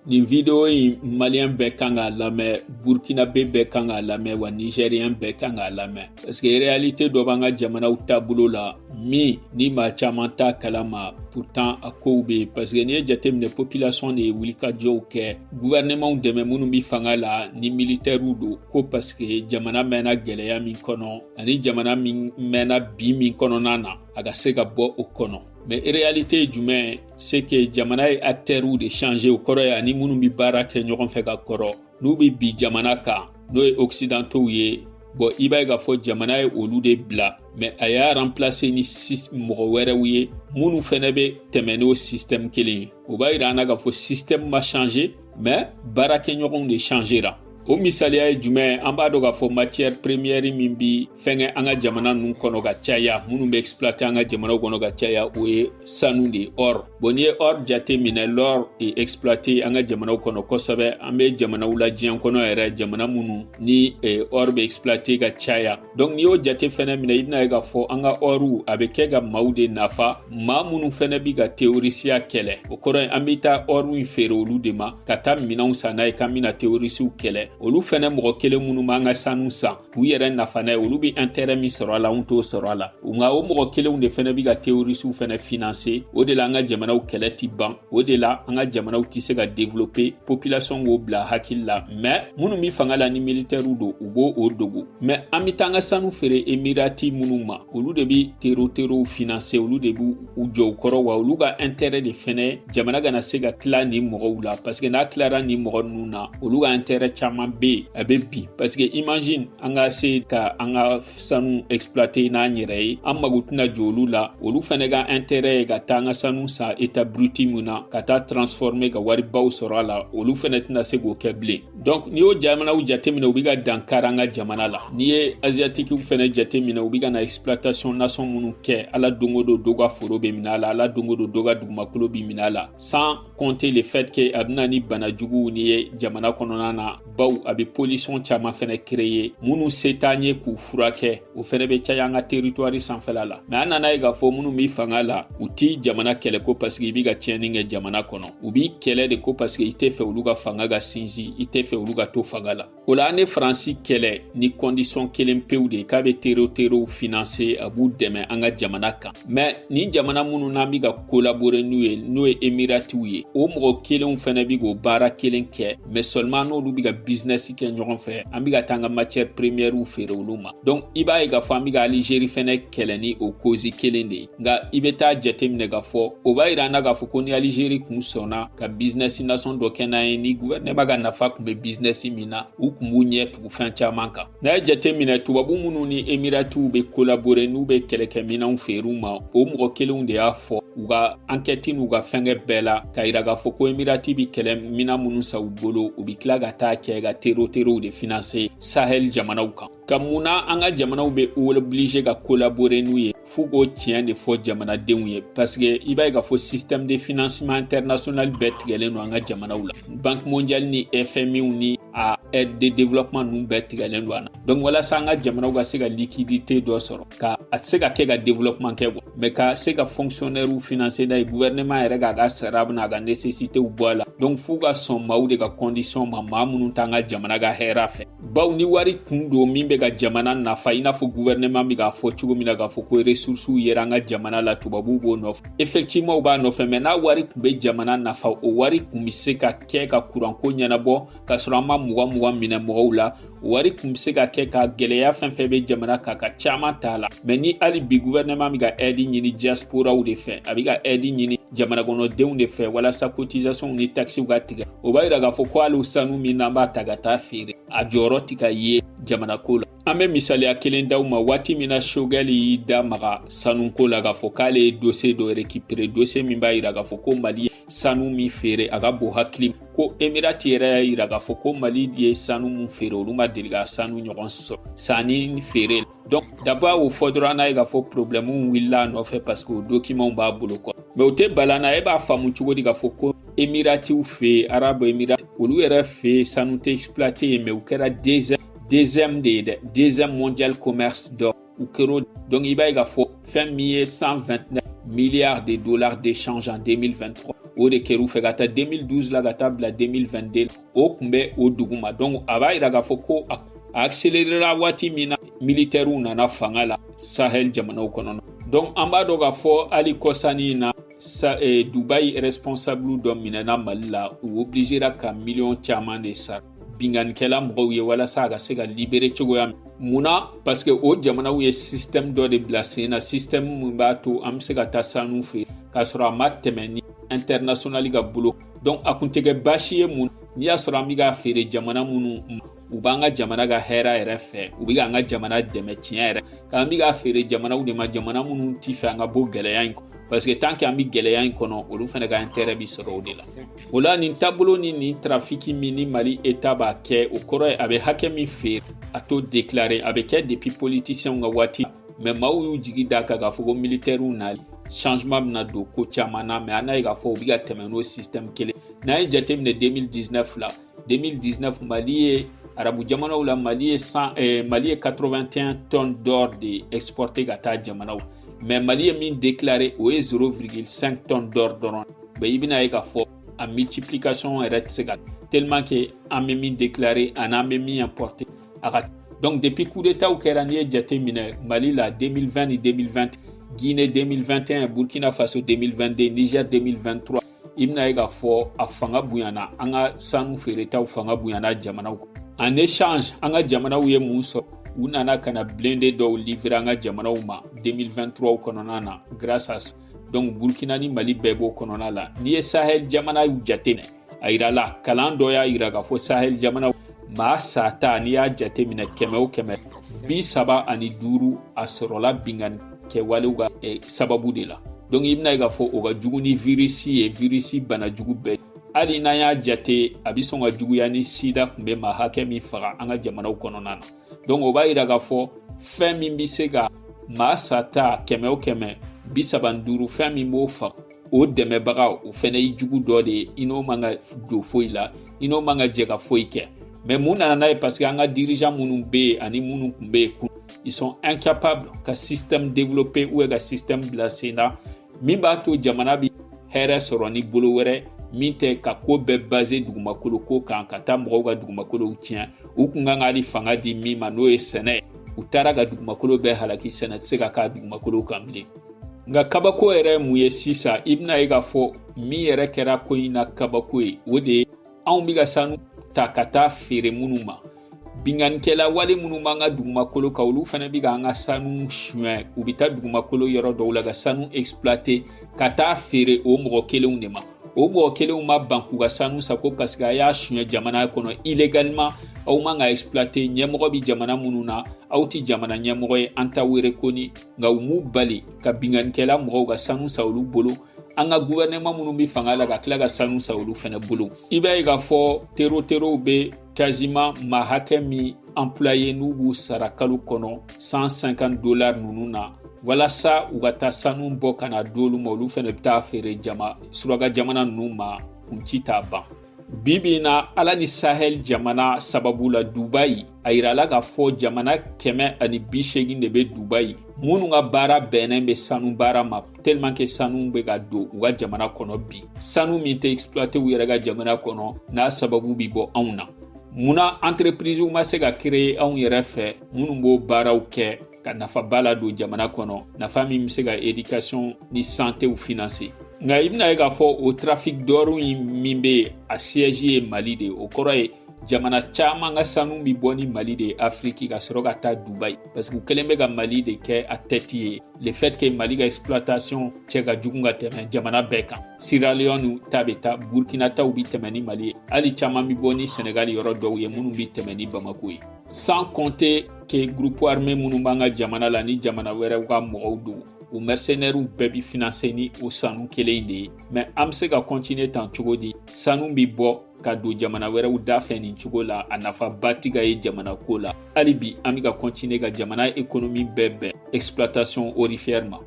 nin video in malien bɛɛ kan k'a lamɛn, burkinabé bɛɛ kan k'a lamɛn, wa nigérien bɛɛ kan k'a lamɛn. Parce que réalité dɔ b'an ka jamanaw taabolo la min ni maa caman t'a kalama, pourtant a kow bɛ yen. Parce que n'i ye jateminɛ population de ye wulikajɔw kɛ gouvernement dɛmɛ minnu bɛ fanga la ni militaires do, ko parce que jamana mɛnna gɛlɛya min kɔnɔ ani jamana min mɛnna bi min kɔnɔna na a ka se ka bɔ o kɔnɔ. Mais réalité ye jumɛn, c'est que jamana ye acteurs de changer o kɔrɔ ye ani minnu bɛ baara kɛ ɲɔgɔn fɛ ka kɔrɔ n'u bɛ bi jamana kan n'o ye occidentaux ye. Bon, i b'a ye k'a fɔ jamana ye olu de bila, mais a y'a remplacer ni mɔgɔ wɛrɛw ye minnu fɛnɛ bɛ tɛmɛ n'o système kelen ye. O b'a yira an na k'a fɔ système ma changer, mais baarakɛɲɔgɔnw de changera. O misaliya ye jumɛn, an b'a dɔn k'a fɔ matière première min bi fɛngɛ an ka jamana ninnu kɔnɔ ka caya, minnu bɛ exploiter an ka jamanaw kɔnɔ ka caya, o ye sanu de ye, or. Bon, n'i ye or jate minɛ, l'or est exploité an ka jamanaw kɔnɔ kosɛbɛ. An bɛ jamanaw la diɲɛ kɔnɔ yɛrɛ, jamana minnu ni or bɛ exploiter ka caya. Donc n'i y'o jate fɛnɛ minɛ, i bɛna ye k'a fɔ an ka orw a bɛ kɛ ka maaw de nafa, maa minnu fɛnɛ bi ka théoriciens kɛlɛ. O kɔrɔ ye an bɛ taa or in feere olu de ma, ka taa minɛnw san n'a ye k'an bɛna théoriciens kɛlɛ. Olu fɛnɛ mɔgɔ kelen minnu b'an ka sanu san k'u yɛrɛ nafa n'a ye, olu bɛ intérêt min sɔrɔ a la, anw t'o sɔrɔ a la. Nka o mɔgɔ kelenw de fɛnɛ bi ka théoriciens fɛnɛ financer. O de la an ka jamanaw kɛlɛ ti ban, o de la an ka jamanaw ti se ka développer, population k'o bila hakili la. Mais minnu bi fanga la ni militaires do, u b'o o dogo. Mais an bɛ taa an ka sanu feere Emirati minnu ma, olu de bi terrorists financer, olu de b'u jɔ u kɔrɔ, wa olu ka intérêt de fɛnɛ jamana kana se ka tila ni mɔgɔw la. Parce que n'a tilara ni mɔgɔ ninnu na, olu ka intérêt caman bɛ a bɛ bi. Parce que imagine an ka se ka an ka sanu exploiter n'an yɛrɛ ye, an mago tɛna jɔ olu la, olu fɛnɛ ka intérêt ye ka taa an ka sanu san état brut mun na, ka taa transformer ka waribaw sɔrɔ a la, olu fɛnɛ tɛna se k'o kɛ bilen. Donc n'i y'o jamanaw jateminɛ, u bɛ ka dankari an ka jamana la. N'i ye asiatiques fɛnɛ jateminɛ, u bɛ ka na exploitation nation minnu kɛ, ala don o don dɔ ka foro bɛ minɛ a la, ala don o don dɔ ka dugumakolo bɛ minɛ a la, sans compter le fait que a bɛna ni bana juguw ni ye jamana kɔnɔna na, baw a bɛ pollution caman fɛnɛ créer, minnu se t'an ye k'u furakɛ, o fɛnɛ bɛ caya an ka territoire sanfɛla la. Mais an nana ye k'a fɔ minnu bɛ fanga la, u ti jamana kɛlɛ ko parce que i bɛ ka tiɲɛni kɛ jamana kɔnɔ, u b'i kɛlɛ de ko parce que i tɛ fɛ olu ka fanga ka sinsin, i tɛ fɛ olu ka to fanga la. O la an ye Faransi kɛlɛ ni condition kelen pewu de, k'a bɛ terrorists financer, a b'u dɛmɛ an ka jamana kan. Mais ni jamana minnu n'an bɛ ka collaborer n'u ye, n'o ye Emiratiw ye, o mɔgɔ kelenw fɛnɛ bɛ k'o baara kelen kɛ, mais seulement n'olu bɛ ka business kɛ ɲɔgɔn fɛ, an bɛ ka taa an ka matière première feere olu ma. Donc i b'a ye k'a fɔ an bɛ ka Algérie fɛnɛ kɛlɛ ni o cause kelen de ye. Nka i bɛ taa jateminɛ k'a fɔ, o b'a yira an na k'a fɔ ko ni Algérie kun sɔnna ka business nation dɔ kɛ n'an ye, ni gouvernement ka nafa kun bɛ business min na, u kun b'u ɲɛ tugu fɛn caman kan. N'a ye jateminɛ tubabu minnu ni Emiratiw bɛ collaborer n'u bɛ kɛlɛkɛminɛnw feere u ma, o mɔgɔ kelenw de y'a fɔ u ka enquête n'u ka fɛngɛ bɛɛ la k'a yira k'a fɔ ko Emirati bɛ kɛlɛminɛn minnu san u bolo, u bɛ tila ka taa kɛ ka terrorists de financer Sahel jamanaw kan. Ka mun na an ka jamanaw bɛ obligé ka collaborer n'u ye, f'u k'o tiɲɛ de fɔ jamanadenw ye. Parce que i b'a ye k'a fɔ système de financement international bɛɛ tigɛlen don an ka jamanaw la. Banque mondiale ni FMI ni a aide de développement ninnu bɛɛ tigɛlen don an na. Donc walasa an ka jamanaw ka se ka liquidité dɔ sɔrɔ, ka a tɛ se ka kɛ ka développement kɛ quoi, mais ka se ka fonctionnaires financer n'a ye, gouvernement yɛrɛ k'a ka sara n'a ka nécessité bɔ a la. Donc f'u ka sɔn maaw de ka condition ma, maa minnu t'an ka jamana ka hɛrɛ fɛ. Bawo ni wari kun don min bɛ ka jamana nafa, i n'a fɔ gouvernement bɛ k'a fɔ cogo min na k'a fɔ ko ressources yɛrɛ an ka jamana la, tubabuw b'o nɔfɛ. Effectivement u b'a nɔfɛ, mais n'a wari kun bɛ jamana nafa, o wari kun bɛ se ka kɛ ka courant ko ɲɛnabɔ k'a sɔrɔ an ma mugan minɛ mɔgɔw la, o wari kun bɛ se ka kɛ ka gɛlɛya fɛn fɛn bɛ jamana kan ka caman t'a la. Mais ni hali bi gouvernement bɛ ka aide ɲini diasporaw de fɛ, a bɛ ka aide ɲini jamana kɔnɔdenw de fɛ, walasa cotisation ni taxes ka tigɛ, o b'a yira k'a fɔ ko hali sanu min n'an b'a ta ka taa feere, a jɔyɔrɔ tɛ ka ye jamana ko la. An bɛ misaliya kelen d'aw ma, waati min na Choguel y'i da maga sanuko la k'a fɔ k'ale ye dossier dɔ récupérer, dossier min b'a yira k'a fɔ ko Mali sanu min feere a ka bon hakili, ko Emirati yɛrɛ y'a yira k'a fɔ ko Mali ye sanu min feere olu ma deli ka sanu ɲɔgɔn sɔrɔ sanni feere. Donc d'abord o fɔ dɔrɔn n'a ye k'a fɔ problème wulila a nɔfɛ parce que o document b'a bolo kɔ. Mais o tɛ bala na, e b'a faamu cogo di k'a fɔ ko Emiratiw fɛ Arab Émirats olu yɛrɛ fɛ sanu tɛ exploité, mais u kɛra deuxième de ye dɛ, deuxième mondial commerce d'or u kɛra. Donc i b'a ye k'a fɔ fɛn min ye 129 milliards de dollars d'échange en 2023, o de kɛr'u fɛ ka taa 2012 la ka taa bila 2022 o kun bɛ o duguma. Donc a b'a yira k'a fɔ ko a accélérera waati min na militaires nana fanga la Sahel jamanaw kɔnɔ. Donc an b'a dɔn k'a fɔ hali kɔsani na Dubai responsable dɔ minɛna Mali la u obligera ka miliyɔn caman de sara binganikɛla mɔgɔw ye walasa a ka se ka libérer cogoya min. Munna? Parce que o jamanaw ye système dɔ de bila sen na, système min b'a to an bɛ se ka taa sanu feere k'a sɔrɔ a ma tɛmɛ ni international ka bolo. Donc a kun tɛ kɛ baasi ye mun n'i y'a sɔrɔ an bɛ ka feere jamana minnu u b'an ka jamana ka hɛrɛ yɛrɛ fɛ, u bɛ k'an ka jamana dɛmɛ tiɲɛ yɛrɛ, k'an bɛ ka feere jamanaw de ma, jamana minnu t'i fɛ an ka bɔ gɛlɛya in kɔnɔ. Parce que tant qu'an bɛ gɛlɛya in kɔnɔ olu fana ka intérêt bi sɔrɔ o de la. O la nin taabolo ni nin trafiki min ni Mali État b'a kɛ o kɔrɔ ye a bɛ hakɛ min feere a t'o déclarer, a bɛ kɛ depuis politiciens ka waati. Mais maaw y'u jigi da kan k'a fɔ ko militaires nali changement bɛna don ko caman na, mais an n'a ye k'a fɔ u bɛ ka tɛmɛ n'o système kelen. N'an ye jateminɛ 2019 la, 2019 Mali ye arabu jamanaw la Mali ye 81 tonnes d'or de exporté ka taa jamanaw. Mais Mali ye min déclaré o ye 0,5 tonnes d'or dɔrɔn. I bɛna ye k'a fɔ a multiplication yɛrɛ tɛ se ka tellement que an bɛ min déclaré ani an bɛ min importé a ka. Donc depuis coup d'état kɛra n'i ye jateminɛ Mali la 2020 ni 2020, Guinée 2021, Burkina Faso 2022, Niger 2023, i bɛna ye k'a fɔ a fanga bonyana, an ka sanu feeretaw fanga bonyana jamanaw. En échange an ka jamanaw ye mun sɔrɔ u nana ka na blindé dɔw livrer an ka jamanaw ma 2023 kɔnɔna na grâce à ça. Donc Burkina ni Mali bɛɛ b'o kɔnɔna la. N'i ye Sahel jamana y'u jateminɛ a yira la kalan dɔ y'a yira k'a fɔ Sahel jamanaw maa sata n'i y'a jateminɛ 100 o 100 75 a sɔrɔla bingani kɛwalew ka sababu de la. Donc i bɛna ye k'a fɔ o ka jugu ni virusi ye, virusi bana jugu bɛɛ. Hali n'an y'a jate a bɛ sɔn ka juguya ni sida kun bɛ maa hakɛ min faga an ka jamanaw kɔnɔna na. Donc o b'a yira k'a fɔ fɛn min bɛ se ka maa sata 100 o 100 75 fɛn min b'o faga o dɛmɛbaga o fɛnɛ ye jugu dɔ de ye, i n'o man ka don foyi la, i n'o man ka jɛ ka foyi kɛ. Mais mun nana n'a ye parce que an ka dirigeants minnu bɛ yen ani minnu kun bɛ yen ils sont incapables ka système développer ou ka système bila sen na min b'a to jamana bi hɛrɛ sɔrɔ ni bolo wɛrɛ min tɛ ka ko bɛɛ basé dugumakolo ko kan ka taa mɔgɔw ka dugumakolow tiɲɛ. U kun kan ka hali fanga di min ma n'o ye sɛnɛ, u taara ka dugumakolo bɛɛ halaki, sɛnɛ tɛ se ka k'a dugumakolow kan bilen. Nka kabako yɛrɛ mun ye sisan i bɛna ye k'a fɔ min yɛrɛ kɛra ko in na kabako ye o de ye anw bɛ ka sanu ta ka taa feere minnu ma. Binganikɛla wale minnu b'an ka dugumakolo kan olu fana bɛ k'an ka sanu suɲɛ, u bɛ taa dugumakolo yɔrɔ dɔw la ka sanu exploiter ka taa feere o mɔgɔ kelenw de ma. O mɔgɔ kelenw ma ban k'u ka sanu sago parce que a y'a suɲɛ jamana kɔnɔ illégalement. Aw man ka exploiter, ɲɛmɔgɔ bɛ jamana minnu na aw tɛ jamana ɲɛmɔgɔ ye, an t'aw reconi, nka u m'u bali ka binganikɛla mɔgɔw ka sanu sa olu bolo. An ka gouvernement minnu bɛ fanga la ka tila ka sanu sa olu fana bolo. I b'a ye k'a fɔ terow bɛ quasiment maa hakɛ min employé n'u b'u sara kalo kɔnɔ $150 ninnu na walasa u ka taa sanu bɔ ka na d'olu ma, olu fana bɛ taa feere suraka jamana ninnu ma kun ci t'a ban. Bibi na ala ni Sahel jamana sababu la Dubai a yirala k'a fɔ jamana 180 de bɛ Dubai minnu ka baara bɛnnen bɛ sanu baara ma tellement que sanu bɛ ka don u ka jamana kɔnɔ bi. Sanu min tɛ exploiter u yɛrɛ ka jamana kɔnɔ n'a sababu bi bɔ anw na. Munna entreprise ma se ka créer anw yɛrɛ fɛ minnu b'o baaraw kɛ ka nafa ba la don jamana kɔnɔ, nafa min bɛ se ka éducation ni santé u financer. Nka i bɛna ye k'a fɔ o trafic d'or min bɛ a siège ye Mali de, o kɔrɔ ye jamana caman ka sanu bɛ bɔ ni Mali de Afrique ka sɔrɔ ka taa Dubai parce que u kɛlen bɛ ka Mali de kɛ a tête ye. Le fait que Mali ka exploitation cɛ ka jugu ka tɛmɛ jamana bɛɛ kan. Sierra Leone ta bɛ taa, Burkina taw bɛ tɛmɛ ni Mali ye, hali caman bɛ bɔ ni Sénégal yɔrɔ dɔw ye minnu bɛ tɛmɛ ni Bamako ye. Sans compter que groupe armé minnu b'an ka jamana la ni jamana wɛrɛw ka mɔgɔw don. O mercenaires bɛɛ bi financer ni o sanu kelen de ye. Mais an bɛ se ka continuer tan cogo di? Sanu bi bɔ ka don jamana wɛrɛw da fɛ nin cogo la, a nafa ba tɛ ka ye jamana ko la. Hali bi an bɛ ka continuer ka jamana économie bɛɛ bɛn exploitation aurifère ma.